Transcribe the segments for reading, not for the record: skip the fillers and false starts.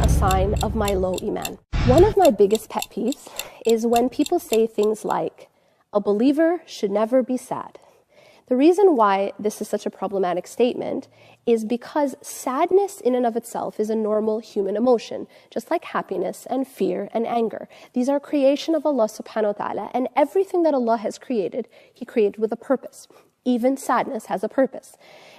a sign of my low iman. One of my biggest pet peeves is when people say things like, a believer should never be sad. The reason why this is such a problematic statement is because sadness in and of itself is a normal human emotion, just like happiness and fear and anger. These are creation of Allah subhanahu wa ta'ala, and everything that Allah has created, He created with a purpose. Even sadness has a purpose.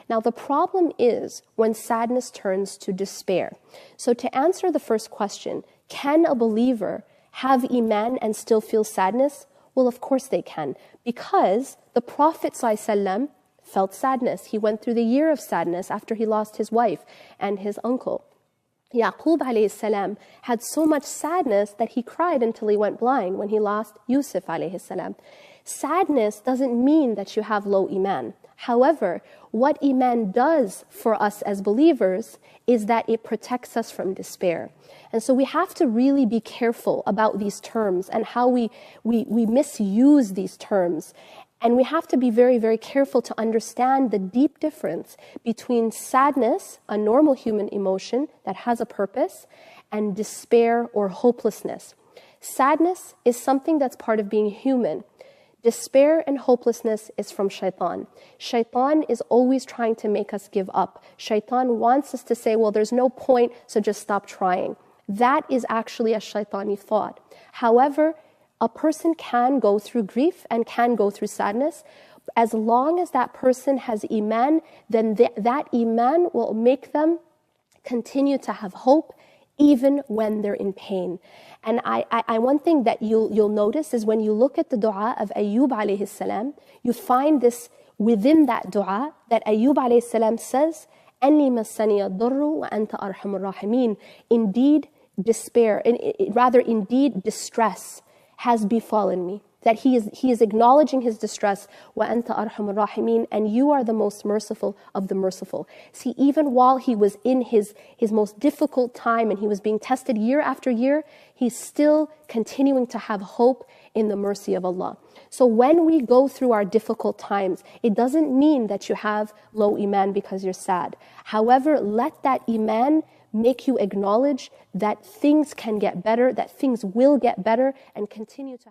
Now, the problem is when sadness turns to despair. So to answer the first question, can a believer have iman and still feel sadness? Well, of course they can, because the Prophet ﷺ felt sadness. He went through the year of sadness after he lost his wife and his uncle. Yaqub alayhi salam had so much sadness that he cried until he went blind when he lost Yusuf alayhi salam. Sadness doesn't mean that you have low iman. However, what iman does for us as believers is that it protects us from despair. And so we have to really be careful about these terms and how we misuse these terms. And we have to be very, very careful to understand the deep difference between sadness, a normal human emotion that has a purpose, and despair or hopelessness. Sadness is something that's part of being human. Despair and hopelessness is from shaitan. Shaitan is always trying to make us give up. Shaitan wants us to say, well, there's no point, so just stop trying. That is actually a shaitani thought. However, a person can go through grief and can go through sadness. As long as that person has iman, then that iman will make them continue to have hope even when they're in pain. And one thing that you'll notice is when you look at the dua of Ayyub alayhi salam, you find this within that dua that Ayyub alayhi salam says, أَنِّي مَسَّنِيَ الضُّرُّ وَأَنْتَ أَرْحَمُ الرَّاحِمِينَ. Indeed, despair, indeed distress has befallen me. That he is acknowledging his distress, وَأَنْتَ أَرْحَمُ الرَّاحِمِينَ, and you are the most merciful of the merciful. See, even while he was in his most difficult time and he was being tested year after year, he's still continuing to have hope in the mercy of Allah. So when we go through our difficult times, it doesn't mean that you have low iman because you're sad. However, let that iman make you acknowledge that things can get better, that things will get better, and continue to